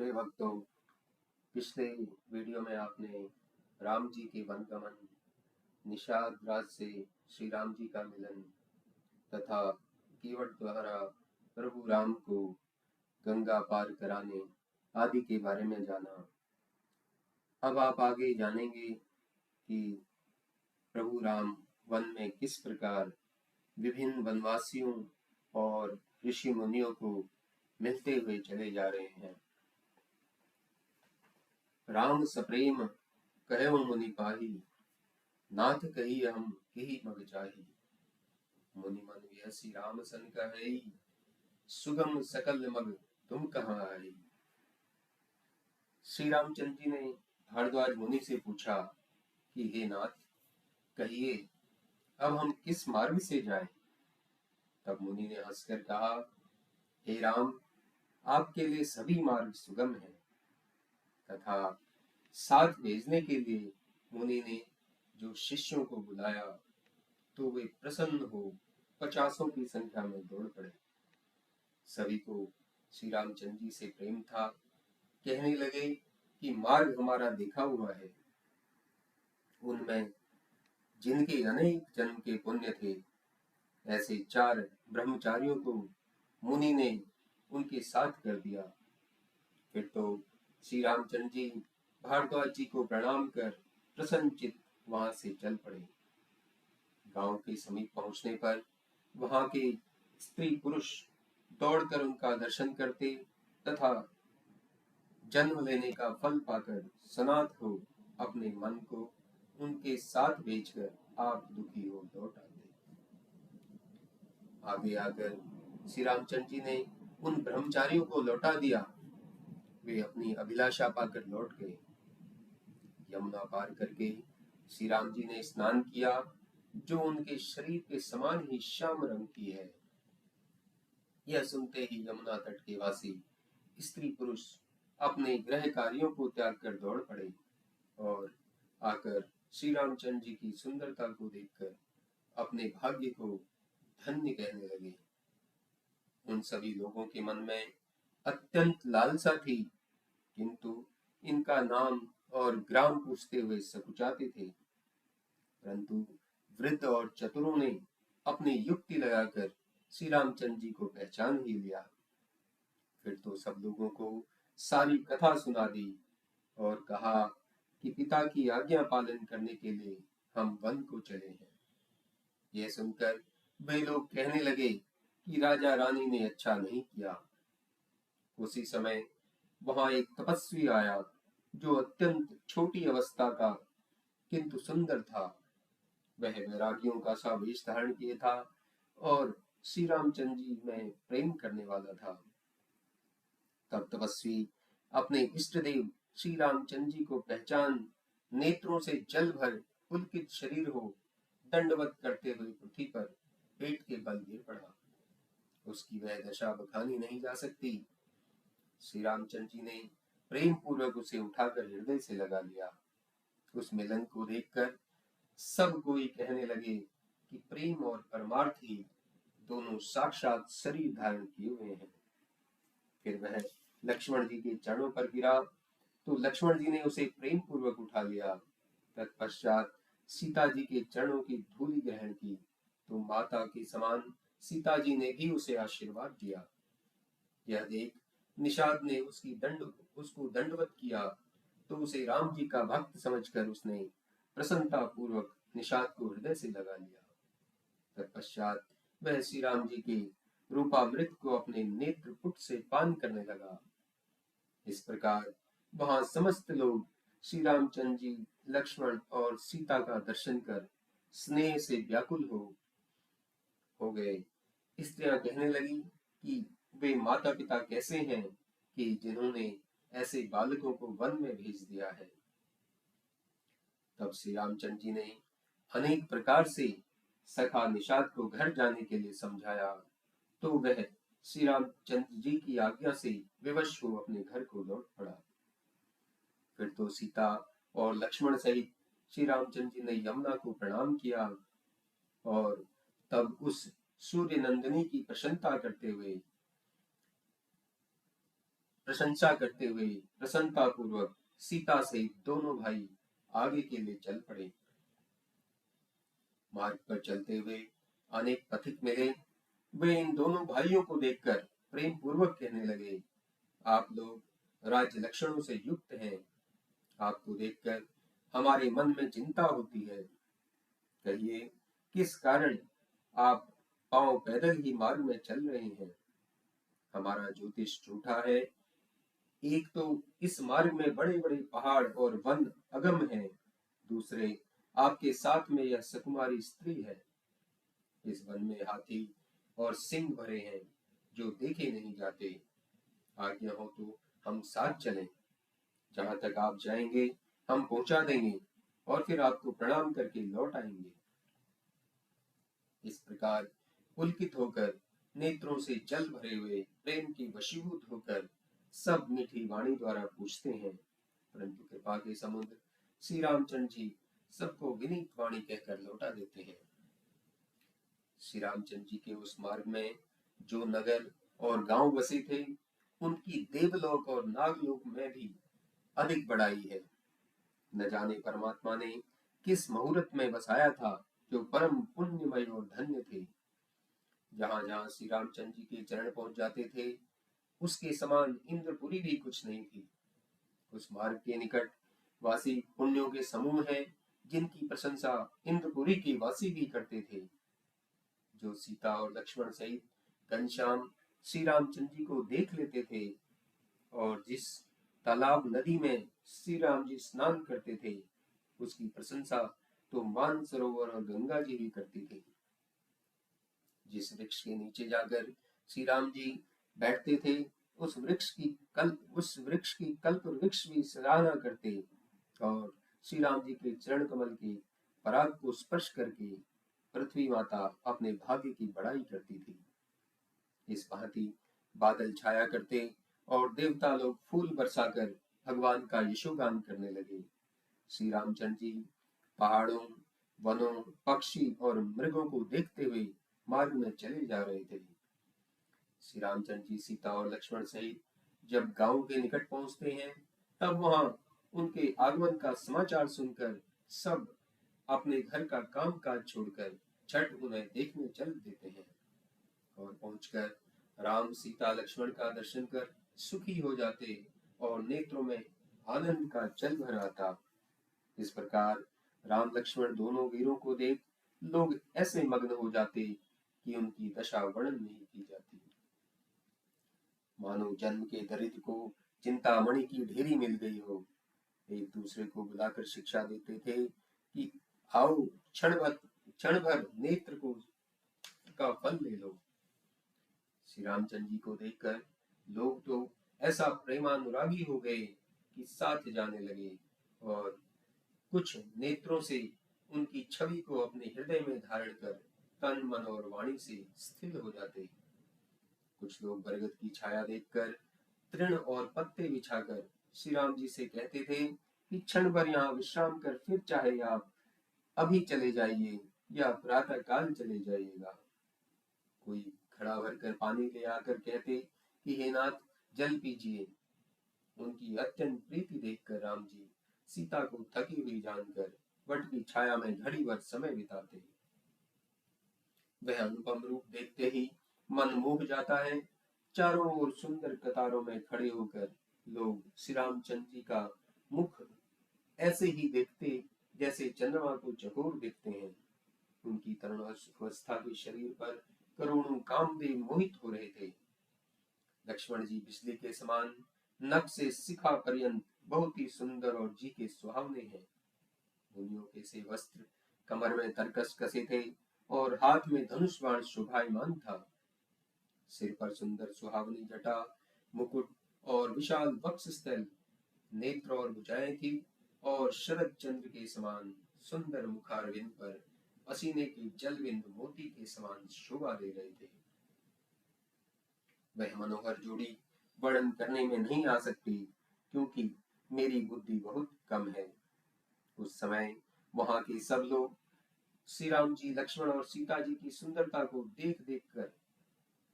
प्रिय भक्तों, पिछले वीडियो में आपने राम जी के वनगमन, निषाद राज से श्री राम जी का मिलन तथा कीवट द्वारा प्रभु राम को गंगा पार कराने आदि के बारे में जाना। अब आप आगे जानेंगे कि प्रभु राम वन में किस प्रकार विभिन्न वनवासियों और ऋषि मुनियों को मिलते हुए चले जा रहे हैं। राम सप्रेम कहो मुनि पाही, नाथ कही हम केहि मग चाही। मुनि मन विहसी राम सन कहई, सुगम सकल मग तुम कहाँ आई। श्री रामचंद्र जी ने भारद्वाज मुनि से पूछा कि हे नाथ, कहिए अब हम किस मार्ग से जाएं। तब मुनि ने हंसकर कहा, हे राम, आपके लिए सभी मार्ग सुगम हैं। तथा साथ भेजने के लिए मुनि ने जो शिष्यों को बुलाया तो वे प्रसन्न हो 50 की संख्या में दौड़ पड़े। सभी को श्री रामचंद्र जी से प्रेम था। कहने लगे कि मार्ग हमारा देखा हुआ है। उनमें जिनके अनेक जन्म के पुण्य थे, ऐसे 4 ब्रह्मचारियों को मुनि ने उनके साथ कर दिया। फिर तो श्री रामचंद्र जी भारद्वाज जी को प्रणाम कर प्रसन्नचित्त वहां से चल पड़े। गांव के समीप पहुंचने पर वहां के स्त्री पुरुष दौड़कर उनका दर्शन करते तथा जन्म लेने का फल पाकर सनाथ हो अपने मन को उनके साथ भेजकर आप दुखी हो लौट आते। आगे आकर श्री रामचंद्र जी ने उन ब्रह्मचारियों को लौटा दिया। वे अपनी अभिलाषा पाकर लौट गए। यमुना पार करके श्री राम जी ने स्नान किया, जो उनके शरीर के समान ही श्याम रंग की है। यह सुनते ही यमुना तट के वासी स्त्री पुरुष अपने गृह कार्यों को त्याग कर दौड़ पड़े और आकर श्री रामचंद्र जी की सुंदरता को देखकर अपने भाग्य को धन्य कहने लगे। उन सभी लोगों के मन में अत्यंत लालसा थी, किंतु इनका नाम और ग्राम पूछते हुए सकुचाते थे। परंतु वृद्ध और चतुरों ने अपनी युक्ति लगाकर श्री रामचंद्र जी को पहचान ही लिया। फिर तो सब लोगों को सारी कथा सुना दी और कहा कि पिता की आज्ञा पालन करने के लिए हम वन को चले हैं। यह सुनकर वे लोग कहने लगे कि राजा रानी ने अच्छा नहीं किया। उसी समय वहां एक तपस्वी आया, जो अत्यंत छोटी अवस्था का किंतु सुंदर था। वह वैरागियों का सा वेश धारण किए था और श्री रामचंद्र जी में प्रेम करने वाला था। तब तपस्वी अपने इष्ट देव श्री रामचंद्र जी को पहचान नेत्रों से जल भर पुलकित शरीर हो दंडवत करते हुए पृथ्वी पर पेट के बल गिर पड़ा। उसकी वह दशा बखानी नहीं जा सकती। श्री रामचंद्र जी ने प्रेम पूर्वक उसे उठाकर हृदय से लगा लिया। उस मिलन को देखकर सब कोई कहने लगे कि प्रेम और परमार्थ ही दोनों साक्षात शरीर धारण किए हुए हैं। फिर वह लक्ष्मण जी के चरणों पर गिरा तो लक्ष्मण जी ने उसे प्रेम पूर्वक उठा लिया। तत्पश्चात सीता जी के चरणों की धूलि ग्रहण की तो माता के समान सीता जी ने भी उसे आशीर्वाद दिया। यह देख निषाद ने उसको दंडवत किया तो उसे राम जी का भक्त समझकर उसने प्रसन्नता पूर्वक निषाद को हृदय से लगा लिया। तत्पश्चात वह श्री राम जी के रूपामृत को अपने नेत्र पुट से पान करने लगा। इस प्रकार वहां समस्त लोग श्री रामचंद्र जी, लक्ष्मण और सीता का दर्शन कर स्नेह से व्याकुल हो गए। स्त्रियां कहने लगी कि वे माता पिता कैसे हैं कि जिन्होंने ऐसे बालकों को वन में भेज दिया है। तब श्री रामचंद्र जी ने अनेक प्रकार से सखा निषाद को घर जाने के लिए समझाया तो वह श्री रामचंद्र जी की आज्ञा से विवश हो अपने घर को लौट पड़ा। फिर तो सीता और लक्ष्मण सहित श्री रामचंद्र जी ने यमुना को प्रणाम किया और तब उस सूर्य नंदिनी की प्रशंसा करते हुए प्रशंसा करते हुए प्रसन्नता पूर्वक सीता से दोनों भाई आगे के लिए चल पड़े। मार्ग पर चलते हुए अनेक पथिक मिले। वे इन दोनों भाइयों को देखकर प्रेम पूर्वक कहने लगे, आप लोग राज्य लक्षणों से युक्त हैं। आपको देखकर हमारे मन में चिंता होती है। कहिए, किस कारण आप पांव पैदल ही मार्ग में चल रहे हैं? हमारा ज्योतिष झूठा है। एक तो इस मार्ग में बड़े बड़े पहाड़ और वन अगम हैं, दूसरे आपके साथ में यह सुकुमारी स्त्री है। इस वन में हाथी और सिंह भरे हैं जो देखे नहीं जाते। आज्ञा हो तो हम साथ चलें। जहां तक आप जाएंगे हम पहुंचा देंगे और फिर आपको प्रणाम करके लौट आएंगे। इस प्रकार पुलकित होकर, नेत्रों से जल भरे हुए, प्रेम के वशीभूत होकर सब मीठी वाणी द्वारा पूछते हैं, परंतु कृपा के समुद्र श्री रामचंद्र जी सबको विनीत वाणी कहकर लौटा देते हैं। श्री रामचंद्र जी के उस मार्ग में जो नगर और गांव बसे थे, उनकी देवलोक और नागलोक में भी अधिक बड़ाई है। न जाने परमात्मा ने किस मुहूर्त में बसाया था, जो परम पुण्यमय और धन्य थे। जहां जहां श्री रामचंद्र जी के चरण पहुंच जाते थे, उसके समान इंद्रपुरी भी कुछ नहीं थी। उस मार्ग के निकट वासी पुण्यों के समूह हैं, जिनकी प्रशंसा इंद्रपुरी के वासी भी करते थे। जो सीता और लक्ष्मण सहित घनश्याम श्री रामचंद्र जी को देख लेते थे और जिस तालाब नदी में श्री राम जी स्नान करते थे, उसकी प्रशंसा तो मानसरोवर और गंगा जी भी करती थी। जिस वृक्ष के नीचे जाकर श्री राम जी बैठते थे, उस वृक्ष की कल्प वृक्ष भी सराहना करते और श्री राम जी के चरण कमल के पराग को स्पर्श करके पृथ्वी माता अपने भाग्य की बड़ाई करती थी। इस भांति बादल छाया करते और देवता लोग फूल बरसाकर भगवान का यशोगान करने लगे। श्री रामचंद्र जी पहाड़ों, वनों, पक्षी और मृगों को देखते हुए मार्ग में चले जा रहे थे। श्री रामचंद्र जी सीता और लक्ष्मण सहित जब गांव के निकट पहुंचते हैं, तब वहां उनके आगमन का समाचार सुनकर सब अपने घर का काम काज छोड़कर झट उन्हें देखने चल देते हैं और पहुंचकर राम सीता लक्ष्मण का दर्शन कर सुखी हो जाते और नेत्रों में आनंद का जल भर आता। इस प्रकार राम लक्ष्मण दोनों वीरों को देख लोग ऐसे मग्न हो जाते कि उनकी दशा वर्णन नहीं की जाती। मानो जन्म के दरिद्र को चिंतामणि की ढेरी मिल गई हो। एक दूसरे को बुलाकर शिक्षा देते थे कि आओ क्षण भर नेत्र को का फल ले लो। श्री रामचंद्र जी को देखकर लोग तो ऐसा प्रेमानुरागी हो गए कि साथ जाने लगे और कुछ नेत्रों से उनकी छवि को अपने हृदय में धारण कर तन मन और वाणी से स्थिर हो जाते। कुछ लोग बरगद की छाया देखकर तृण और पत्ते बिछाकर श्री राम जी से कहते थे कि क्षण भर यहाँ विश्राम कर फिर चाहे आप अभी चले जाइए या प्रातः काल चले जाइएगा। कोई घड़ा भरकर पानी ले आकर कहते कि हे नाथ जल पीजिए। उनकी अत्यंत प्रीति देखकर राम जी सीता को थकी हुई जानकर वट की छाया में घड़ी भर समय बिताते। वह अनुपम रूप देखते ही मन मोह जाता है। चारों ओर सुंदर कतारों में खड़े होकर लोग श्री रामचंद्र जी का मुख ऐसे ही देखते जैसे चंद्रमा को चकोर देखते हैं। उनकी तरुणावस्था के शरीर पर करोड़ों कामदेव मोहित हो रहे थे। लक्ष्मण जी बिजली के समान नख से शिखा पर्यंत बहुत ही सुंदर और जी के सुहावने हैं। मुनियों के से वस्त्र कमर में तरकस कसे थे और हाथ में धनुष बाण शोभायमान था। सिर पर सुंदर सुहावनी जटा, मुकुट और विशाल वक्षस्थल, नेत्र और भुजाएं थी और शरद चंद्र के समान सुंदर मुखारविंद पर पसीने के जलविंद मोती के समान शोभा दे रहे थे। वह मनोहर जोड़ी वर्णन करने में नहीं आ सकती, क्योंकि मेरी बुद्धि बहुत कम है। उस समय वहां के सब लोग श्री राम जी, लक्ष्मण और सीता जी की सुंदरता को देख देख कर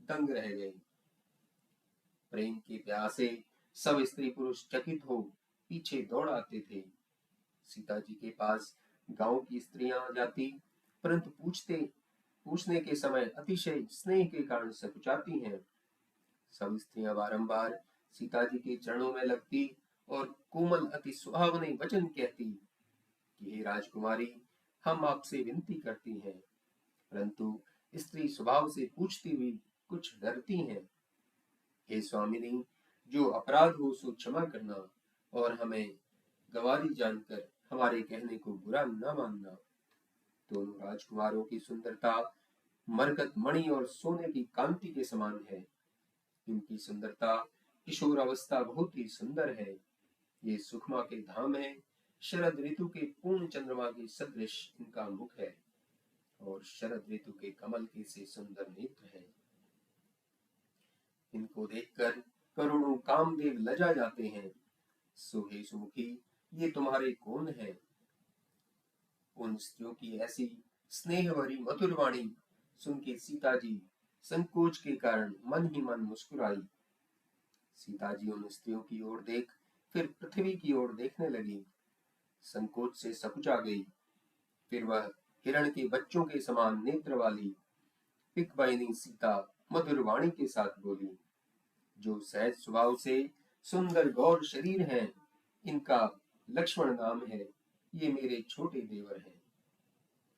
दंग रह गए। प्रेम के प्यासे सब स्त्री पुरुष चकित हो पीछे दौड़ आते थे। सीता जी के पास गांव की स्त्रियां जाती, परंतु पूछने के समय अतिशय स्नेह के कारण सकुचाती हैं। सब स्त्रियां बारंबार सीता जी के चरणों में लगती और कोमल अति सुहावने वचन कहती कि हे राजकुमारी, हम आपसे विनती करती हैं। परंतु स्त्री स्वभाव से पूछती हुई कुछ डरती हैं। हे स्वामिनी, जो अपराध हो सो क्षमा करना और हमें गंवारी जानकर हमारे कहने को बुरा न मानना। दोनों राजकुमारों की सुंदरता मरकत मणि और सोने की कांति के समान है। इनकी सुंदरता किशोर अवस्था बहुत ही सुंदर है। ये सुखमा के धाम है। शरद ऋतु के पूर्ण चंद्रमा के सदृश इनका मुख है और शरद ऋतु के कमल के से सुंदर नेत्र है। इनको देखकर करोड़ों कामदेव लजा जाते हैं। सो हे सुमुखी, ये तुम्हारे कौन है? उन स्त्रियों की ऐसी स्नेह भरी मधुर वाणी सुन के सीता जी संकोच के कारण मन ही मन मुस्कुराई। सीता जी उन स्त्रियों की ओर देख फिर पृथ्वी की ओर देखने लगी। संकोच से सकुचा गई। फिर वह हिरण के बच्चों के समान नेत्र वाली पिकवाइनी सीता मधुर वाणी के साथ बोली, जो सहज स्वभाव से सुंदर गौर शरीर हैं, इनका लक्ष्मण नाम है। ये मेरे छोटे देवर हैं।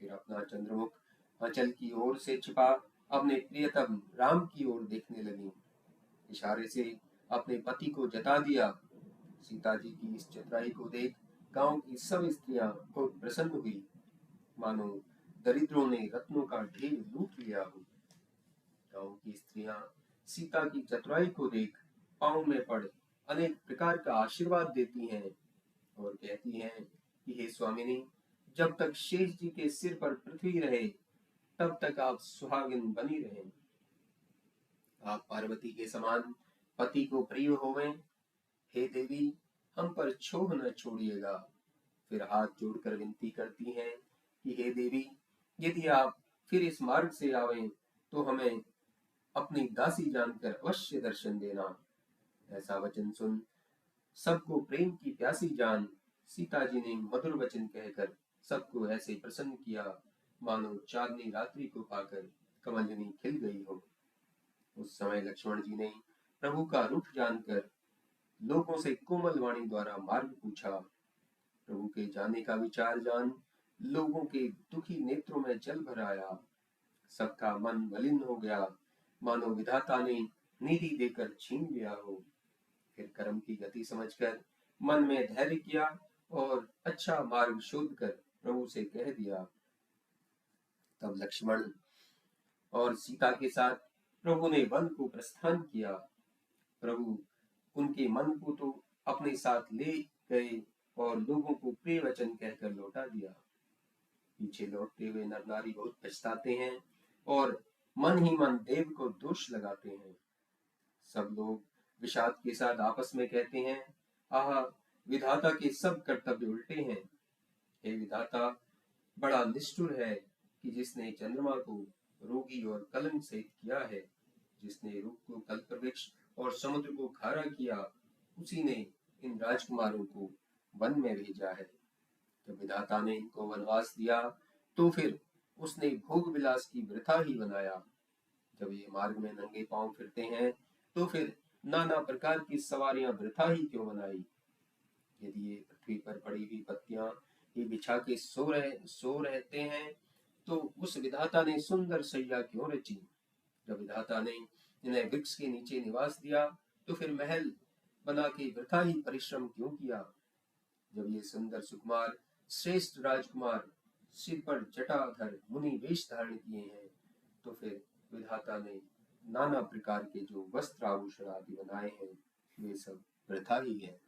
फिर अपना चंद्रमुख आंचल की ओर से छिपा अपने प्रियतम राम की ओर देखने लगी। इशारे से अपने पति को जता दिया। सीता जी की इस चतुराई को देख गांव की सब स्त्रियां बहुत प्रसन्न हुई, मानो दरिद्रों ने रत्नों का ढेर लूट लिया हो। गांव की स्त्रियां सीता की चतुराई को देख पांव में पड़ अनेक प्रकार का आशीर्वाद देती हैं और कहती हैं कि हे स्वामिनी, जब तक शेष जी के सिर पर पृथ्वी रहे तब तक आप सुहागिन बनी रहें। आप पार्वती के समान पति को प्रिय होवें। हे देवी, हम पर छोह न छोड़िएगा। फिर हाथ जोड़कर विनती करती हैं कि हे देवी, यदि आप फिर इस मार्ग से आवें तो हमें अपनी दासी जानकर अवश्य दर्शन देना। ऐसा वचन सुन सबको प्रेम की प्यासी जान सीता जी ने मधुर वचन कहकर सबको ऐसे प्रसन्न किया, मानो चांदनी रात्रि को पाकर कमलिनी खिल गई हो। उस समय लक्ष्मण जी ने प्रभु का रुख जानकर लोगों से कोमल वाणी द्वारा मार्ग पूछा। प्रभु के जाने का विचार जान लोगों के दुखी नेत्रों में जल भर आया। सबका मन मलिन हो गया, मानो विधाता ने निधि देकर छीन लिया हो। फिर कर्म की गति समझकर मन में धैर्य किया और अच्छा मार्ग शोध कर प्रभु से कह दिया। तब लक्ष्मण और सीता के साथ प्रभु ने वन को प्रस्थान किया। प्रभु उनके मन को तो अपने साथ ले गए और लोगों को प्रिय वचन कहकर लौटा दिया। पीछे लौटते हुए नर नारी बहुत पछताते हैं और मन ही मन देव को दोष लगाते हैं। सब लोग विषाद के साथ आपस में कहते हैं, आहा, विधाता के सब कर्तव्य उल्टे हैं। हे विधाता, बड़ा निष्ठुर है कि जिसने चंद्रमा को रोगी और कलंक सहित किया है, जिसने रुख को कल्पवृक्ष और समुद्र को खारा किया, उसी ने इन राजकुमारों को वन में भेजा है। जब विधाता ने इनको वनवास दिया तो फिर उसने भोग विलास की वृथा ही बनाया। जब ये मार्ग में नंगे पांव फिरते हैं तो फिर नाना प्रकार की सवारियां वृथा ही क्यों बनाई। यदि ये पृथ्वी पर पड़ी हुई पत्तियां ये बिछा के सो रहते हैं तो उस विधाता ने सुंदर सैया क्यों रची। जब विधाता ने इन्हें वृक्ष के नीचे निवास दिया तो फिर महल बना के वृथा ही परिश्रम क्यों किया। जब ये सुंदर सुकुमार श्रेष्ठ राजकुमार सिर पर जटाधर मुनि वेश धारण किए हैं तो फिर विधाता ने नाना प्रकार के जो वस्त्र आभूषण आदि बनाए हैं वे सब वृथा ही है।